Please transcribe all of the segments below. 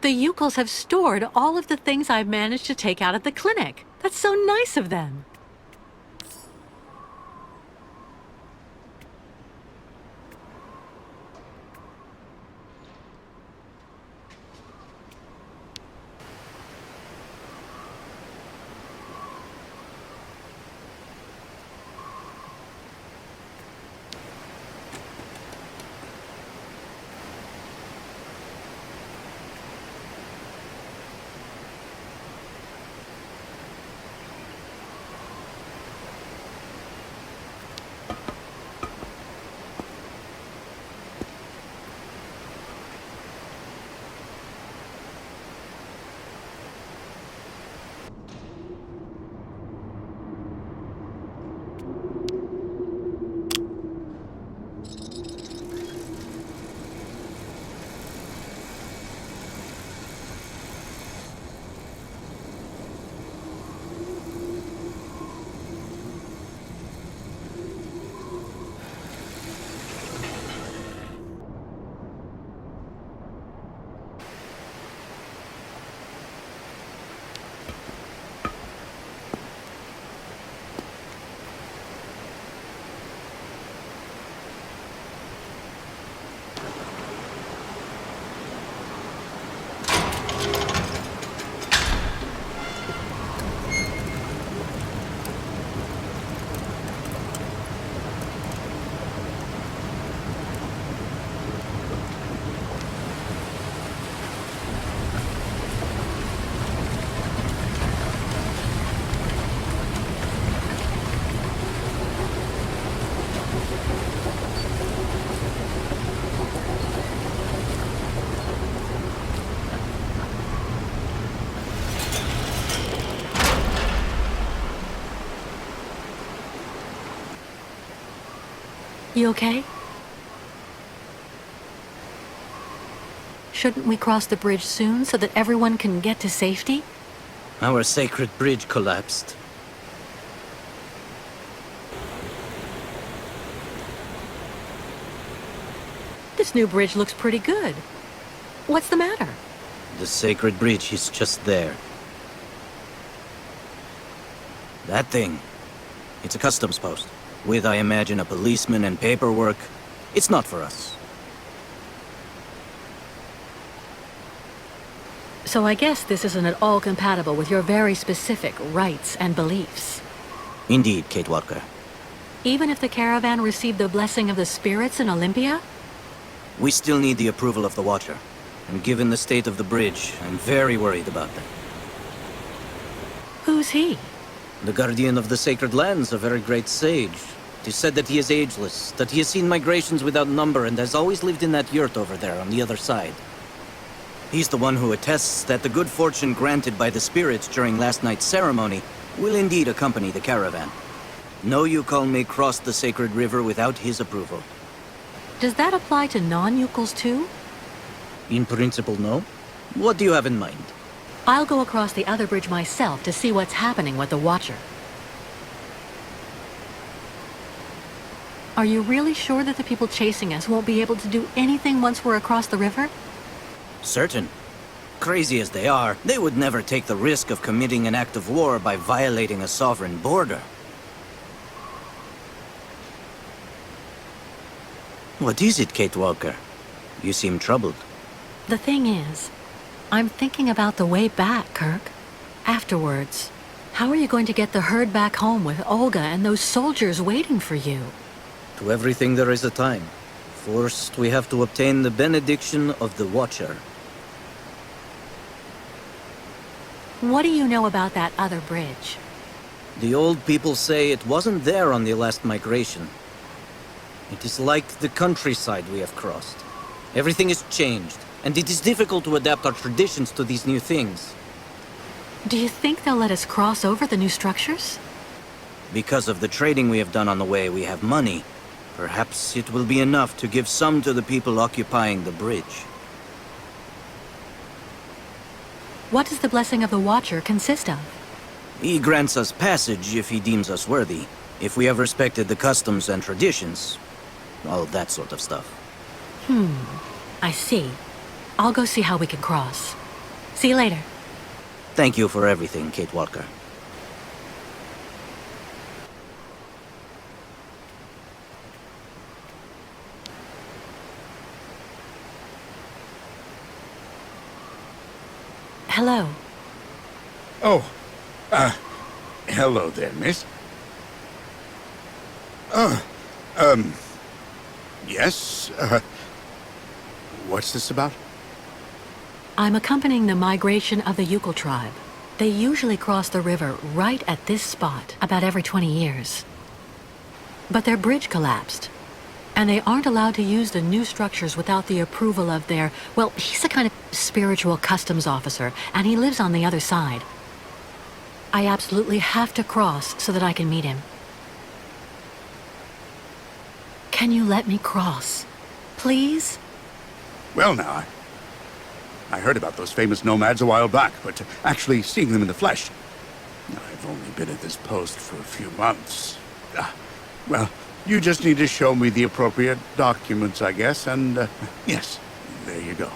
The Ukals have stored all of the things I've managed to take out of the clinic. That's so nice of them. You okay? Shouldn't we cross the bridge soon so that everyone can get to safety? Our sacred bridge collapsed. This new bridge looks pretty good. What's the matter? The sacred bridge is just there. That thing. It's a customs post. With, I imagine, a policeman and paperwork. It's not for us. So I guess this isn't at all compatible with your very specific rights and beliefs. Indeed, Kate Walker. Even if the caravan received the blessing of the spirits in Olympia? We still need the approval of the Watcher. And given the state of the bridge, I'm very worried about that. Who's he? The guardian of the sacred lands, a very great sage. It is said that he is ageless, that he has seen migrations without number and has always lived in that yurt over there on the other side. He's the one who attests that the good fortune granted by the spirits during last night's ceremony will indeed accompany the caravan. No Ukal may cross the sacred river without his approval. Does that apply to non-Ukals too? In principle, no. What do you have in mind? I'll go across the other bridge myself to see what's happening with the Watcher. Are you really sure that the people chasing us won't be able to do anything once we're across the river? Certain. Crazy as they are, they would never take the risk of committing an act of war by violating a sovereign border. What is it, Kate Walker? You seem troubled. The thing is, I'm thinking about the way back, Kirk. Afterwards, how are you going to get the herd back home with Olga and those soldiers waiting for you? To everything there is a time. First, we have to obtain the benediction of the Watcher. What do you know about that other bridge? The old people say it wasn't there on the last migration. It is like the countryside we have crossed. Everything is changed, and it is difficult to adapt our traditions to these new things. Do you think they'll let us cross over the new structures? Because of the trading we have done on the way, we have money. Perhaps it will be enough to give some to the people occupying the bridge. What does the blessing of the Watcher consist of? He grants us passage if he deems us worthy, if we have respected the customs and traditions, all of that sort of stuff. I see. I'll go see how we can cross. See you later. Thank you for everything, Kate Walker. Hello. Oh, hello there, miss. Yes, what's this about? I'm accompanying the migration of the Yukal tribe. They usually cross the river right at this spot about every 20 years. But their bridge collapsed, and they aren't allowed to use the new structures without the approval of their... Well, he's a kind of spiritual customs officer, and he lives on the other side. I absolutely have to cross so that I can meet him. Can you let me cross? Please? Well, now, I heard about those famous nomads a while back, but actually seeing them in the flesh... I've only been at this post for a few months. Well, you just need to show me the appropriate documents, I guess, and, yes, there you go.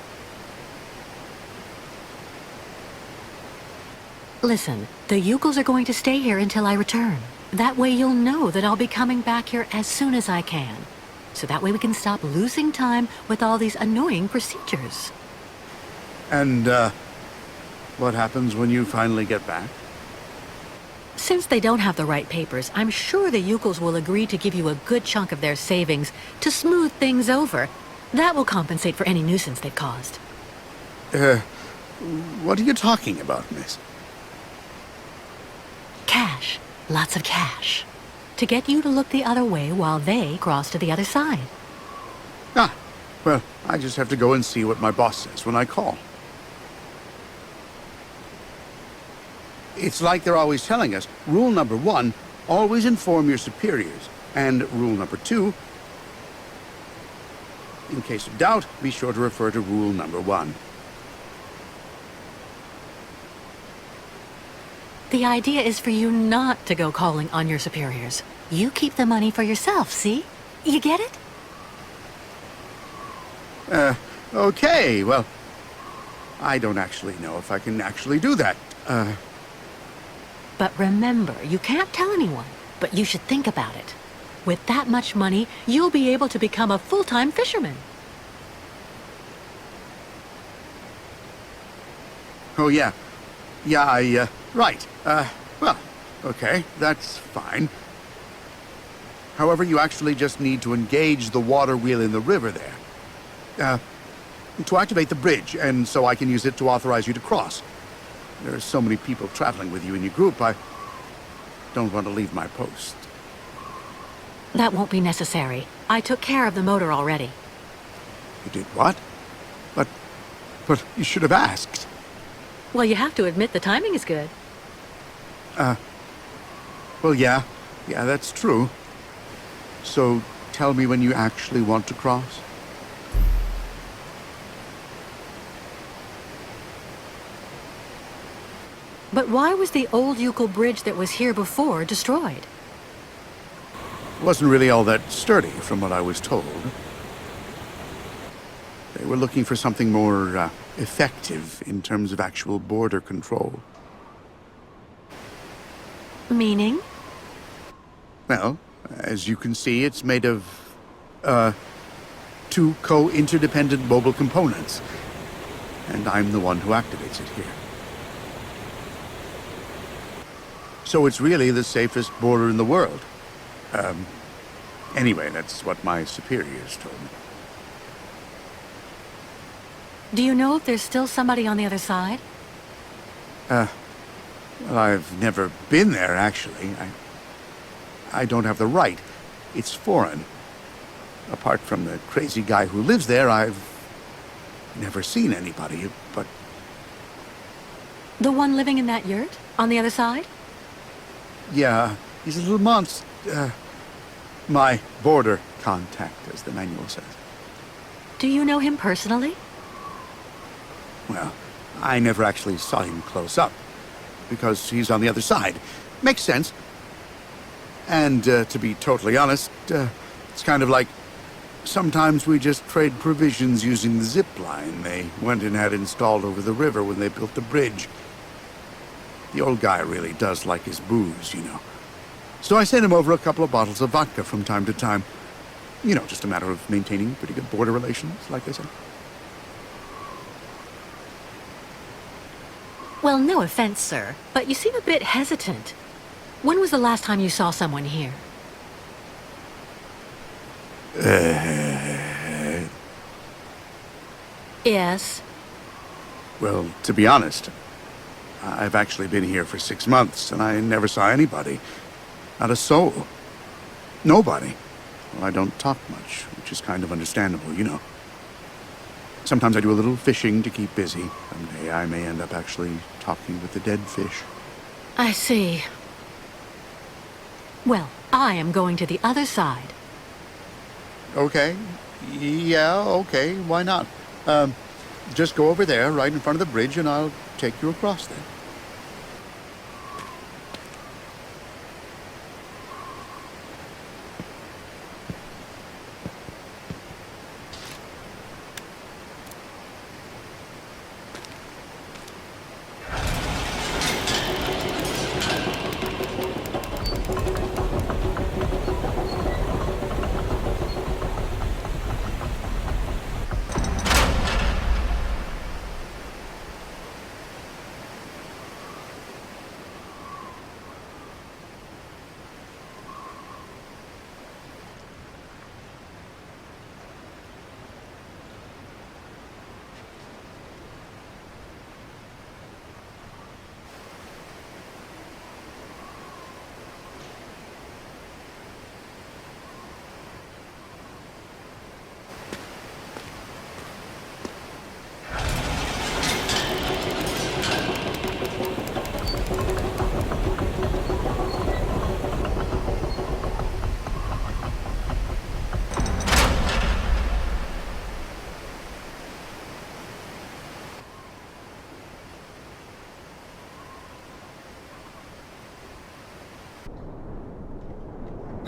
Listen, the Yukals are going to stay here until I return. That way you'll know that I'll be coming back here as soon as I can. So that way we can stop losing time with all these annoying procedures. And, what happens when you finally get back? Since they don't have the right papers, I'm sure the Yukals will agree to give you a good chunk of their savings to smooth things over. That will compensate for any nuisance they've caused. What are you talking about, miss? Cash. Lots of cash. To get you to look the other way while they cross to the other side. Ah, well, I just have to go and see what my boss says when I call. It's like they're always telling us, rule number 1, always inform your superiors. And rule number 2, in case of doubt, be sure to refer to rule number 1. The idea is for you not to go calling on your superiors. You keep the money for yourself, see? You get it? Okay, well, I don't actually know if I can actually do that. But remember, you can't tell anyone, but you should think about it. With that much money, you'll be able to become a full-time fisherman. Oh, yeah. Yeah, right. Well, okay, that's fine. However, you actually just need to engage the water wheel in the river there. To activate the bridge, and so I can use it to authorize you to cross. There are so many people traveling with you in your group, I don't want to leave my post. That won't be necessary. I took care of the motor already. You did what? But you should have asked. Well, you have to admit the timing is good. Well, yeah, that's true. So, tell me when you actually want to cross. But why was the old Yukal bridge that was here before destroyed? It wasn't really all that sturdy, from what I was told. They were looking for something more, effective in terms of actual border control. Meaning? Well, as you can see, it's made of, 2 co-interdependent mobile components. And I'm the one who activates it here. So it's really the safest border in the world. Anyway, that's what my superiors told me. Do you know if there's still somebody on the other side? Well, I've never been there, actually. I don't have the right. It's foreign. Apart from the crazy guy who lives there, I've never seen anybody, but... The one living in that yurt? On the other side? Yeah, he's a little monster. My border contact, as the manual says. Do you know him personally? Well, I never actually saw him close up, because he's on the other side. Makes sense. And, to be totally honest, it's kind of like Sometimes we just trade provisions using the zip line they went and had installed over the river when they built the bridge. The old guy really does like his booze, you know. So I sent him over a couple of bottles of vodka from time to time. You know, just a matter of maintaining pretty good border relations, like I said. Well, no offense, sir, but you seem a bit hesitant. When was the last time you saw someone here? Yes. Well, to be honest, I've actually been here for 6 months, and I never saw anybody. Not a soul. Nobody. Well, I don't talk much, which is kind of understandable, you know. Sometimes I do a little fishing to keep busy. Someday I may end up actually talking with the dead fish. I see. Well, I am going to the other side. Okay. Yeah, okay. Why not? Just go over there, right in front of the bridge, and I'll take you across there.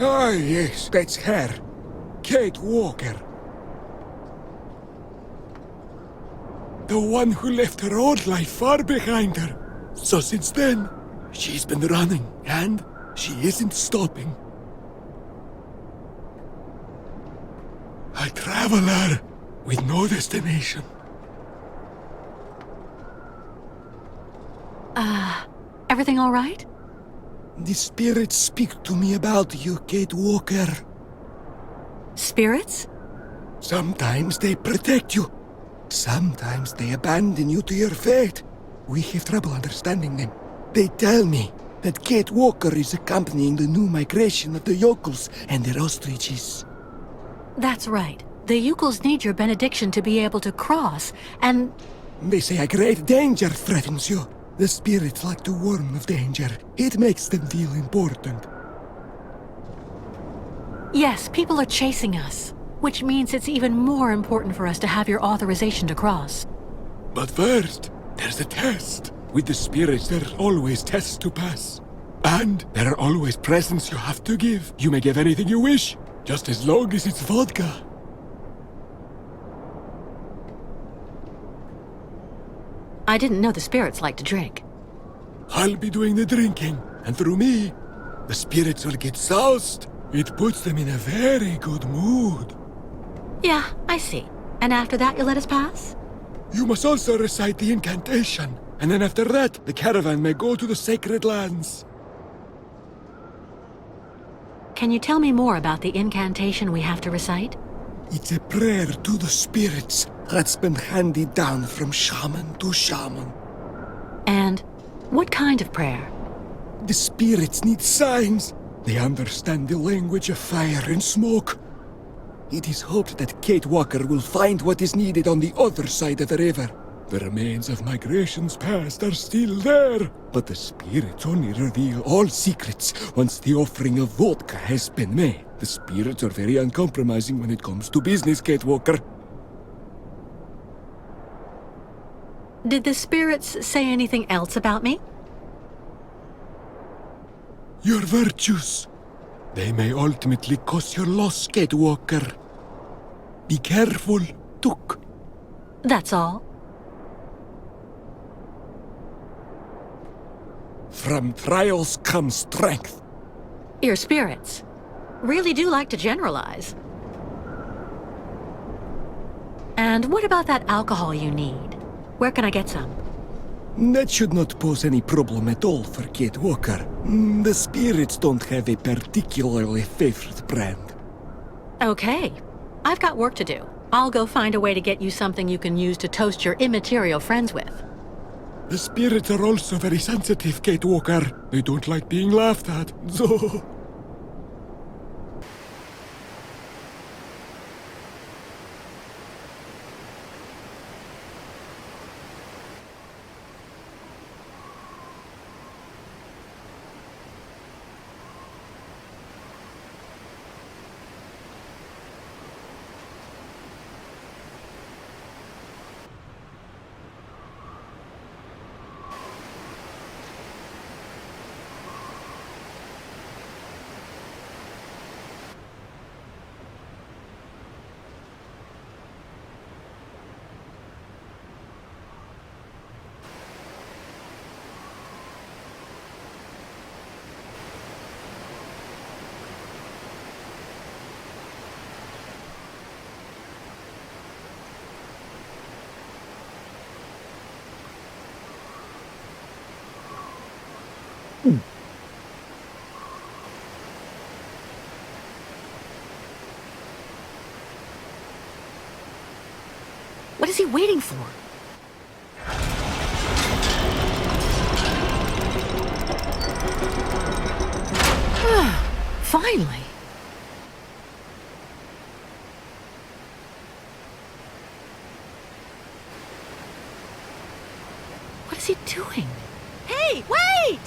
Ah, yes, that's her. Kate Walker. The one who left her old life far behind her. So since then, she's been running, and she isn't stopping. A traveler with no destination. Everything all right? The spirits speak to me about you, Kate Walker. Spirits? Sometimes they protect you. Sometimes they abandon you to your fate. We have trouble understanding them. They tell me that Kate Walker is accompanying the new migration of the yokels and their ostriches. That's right. The Yukels need your benediction to be able to cross, and... They say a great danger threatens you. The spirits like to warn of danger. It makes them feel important. Yes, people are chasing us, which means it's even more important for us to have your authorization to cross. But first, there's a test. With the spirits, there are always tests to pass. And there are always presents you have to give. You may give anything you wish, just as long as it's vodka. I didn't know the spirits like to drink. I'll be doing the drinking, and through me, the spirits will get soused. It puts them in a very good mood. Yeah, I see. And after that, you'll let us pass? You must also recite the incantation, and then after that, the caravan may go to the sacred lands. Can you tell me more about the incantation we have to recite? It's a prayer to the spirits that's been handed down from shaman to shaman. And what kind of prayer? The spirits need signs. They understand the language of fire and smoke. It is hoped that Kate Walker will find what is needed on the other side of the river. The remains of migrations past are still there, but the spirits only reveal all secrets once the offering of vodka has been made. The spirits are very uncompromising when it comes to business, Kate Walker. Did the spirits say anything else about me? Your virtues. They may ultimately cause your loss, Kate Walker. Be careful, Took. That's all. From trials comes strength. Your spirits really do like to generalize. And what about that alcohol you need? Where can I get some? That should not pose any problem at all for Kate Walker. The spirits don't have a particularly favorite brand. Okay. I've got work to do. I'll go find a way to get you something you can use to toast your immaterial friends with. The spirits are also very sensitive, Kate Walker. They don't like being laughed at. So... What is he waiting for? Finally. What is he doing? Hey, wait!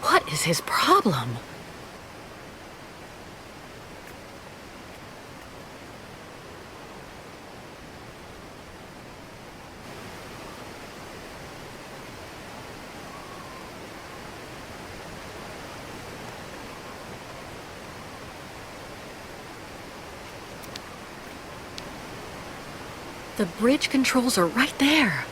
What is his problem? The bridge controls are right there.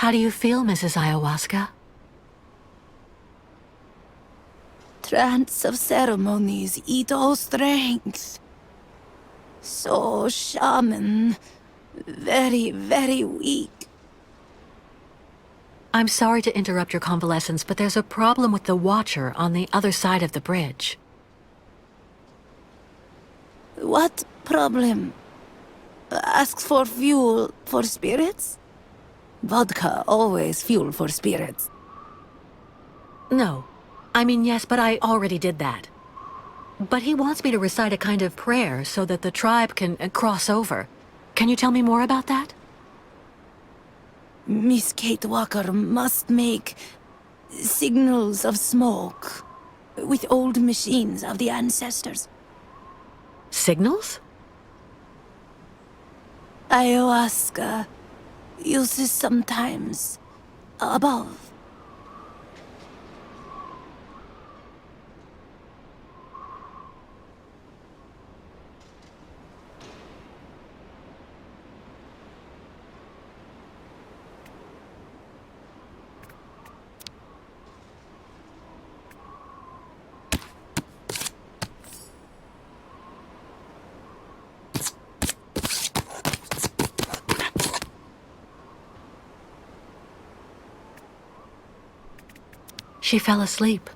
How do you feel, Mrs. Ayahuasca? Trance of ceremonies eat all strength. So, shaman, very, very weak. I'm sorry to interrupt your convalescence, but there's a problem with the Watcher on the other side of the bridge. What problem? Asks for fuel for spirits? Vodka always fuel for spirits. No. I mean, yes, but I already did that. But he wants me to recite a kind of prayer so that the tribe can cross over. Can you tell me more about that? Miss Kate Walker must make signals of smoke with old machines of the ancestors. Signals? Ayahuasca uses sometimes above. She fell asleep.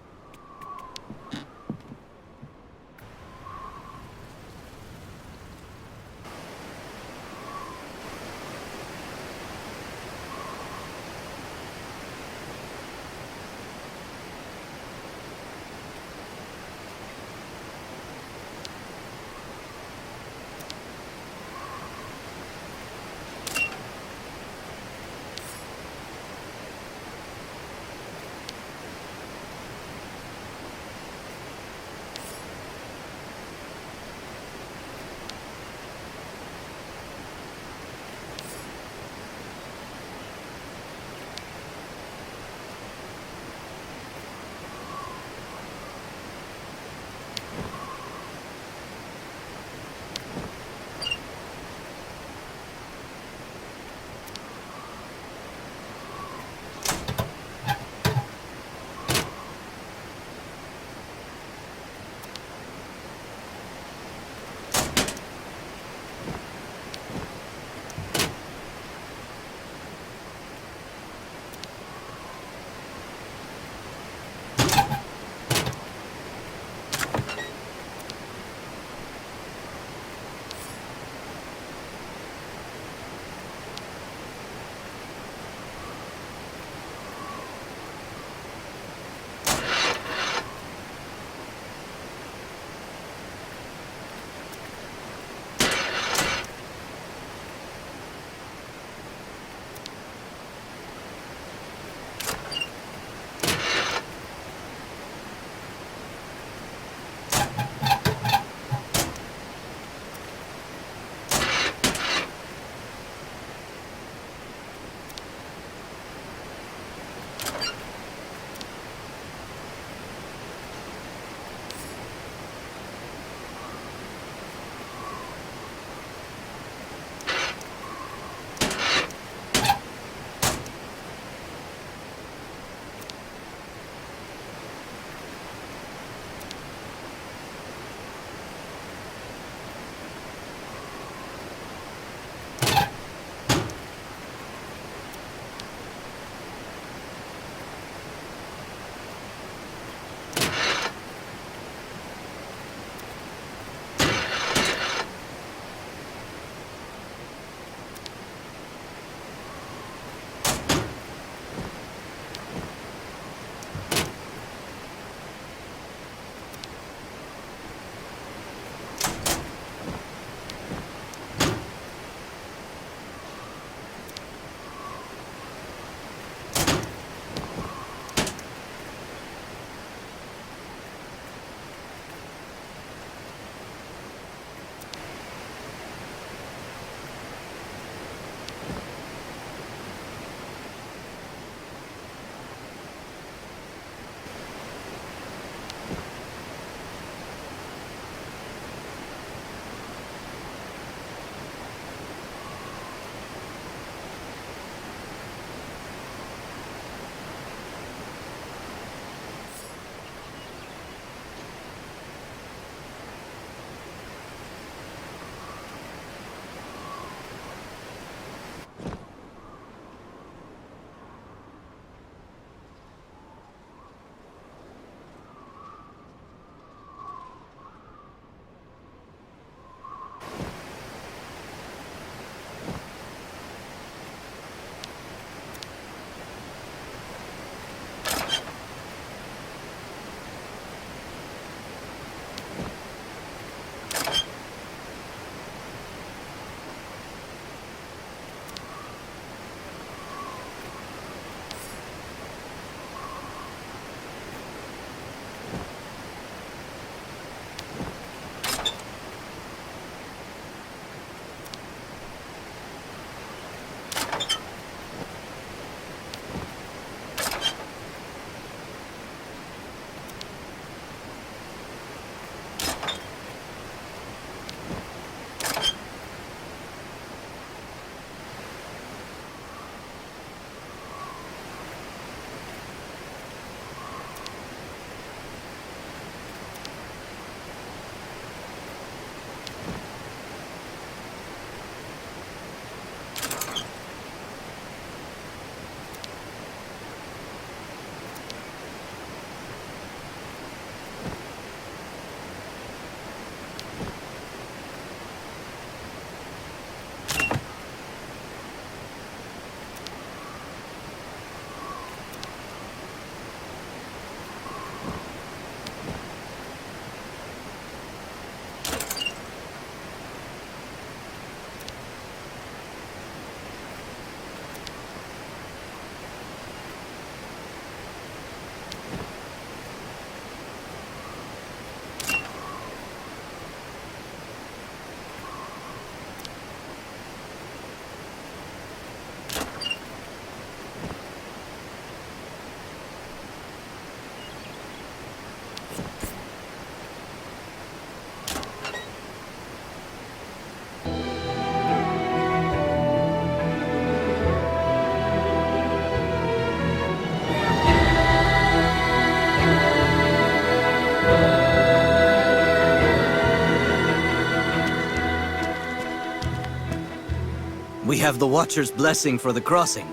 We have the Watcher's blessing for the crossing.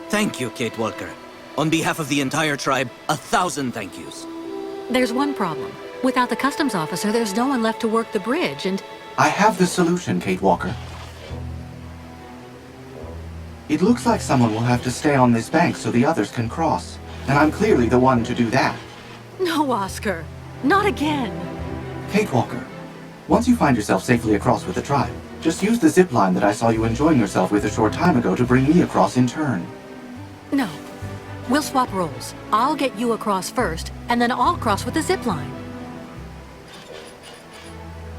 Thank you, Kate Walker. On behalf of the entire tribe, 1,000 thank yous. There's one problem. Without the customs officer, there's no one left to work the bridge, and... I have the solution, Kate Walker. It looks like someone will have to stay on this bank so the others can cross. And I'm clearly the one to do that. No, Oscar. Not again. Kate Walker, once you find yourself safely across with the tribe, just use the zip line that I saw you enjoying yourself with a short time ago to bring me across in turn. No. We'll swap roles. I'll get you across first, and then I'll cross with the zip line.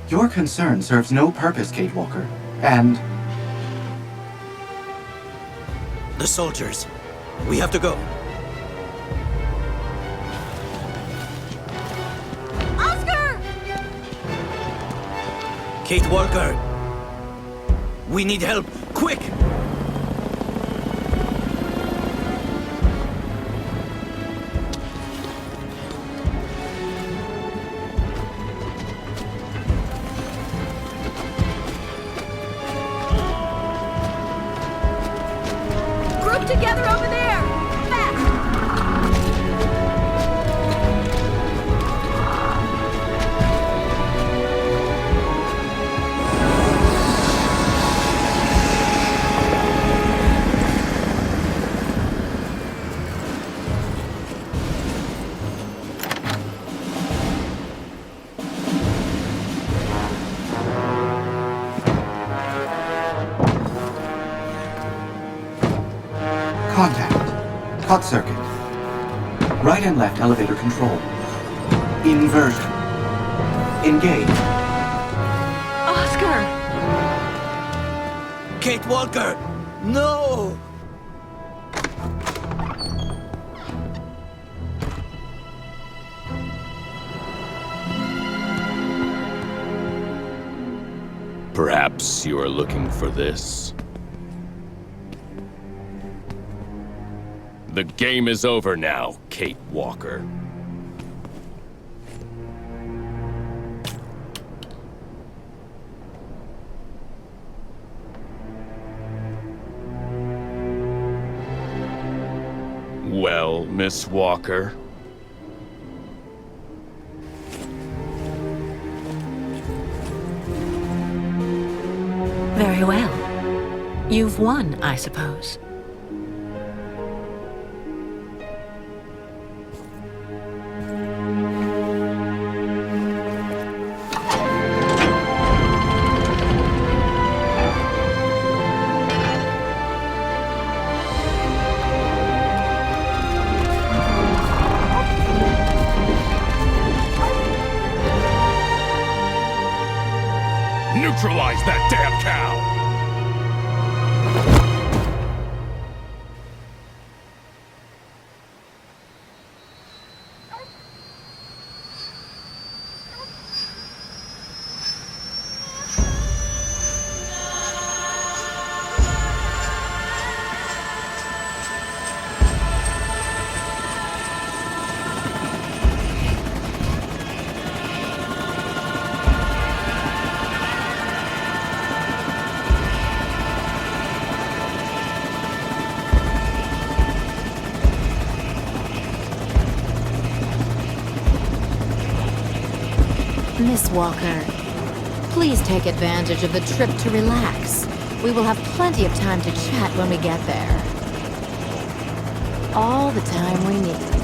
Your concern serves no purpose, Kate Walker. And... The soldiers. We have to go. Oscar! Kate Walker! We need help! Quick! Group together over there! Fast! Contact. Cut circuit. Right and left elevator control. Inversion. Engage. Oscar! Kate Walker! No! Perhaps you are looking for this. The game is over now, Kate Walker. Well, Miss Walker? Very well. You've won, I suppose. Neutralize that damn cow! Miss Walker, please take advantage of the trip to relax. We will have plenty of time to chat when we get there. All the time we need.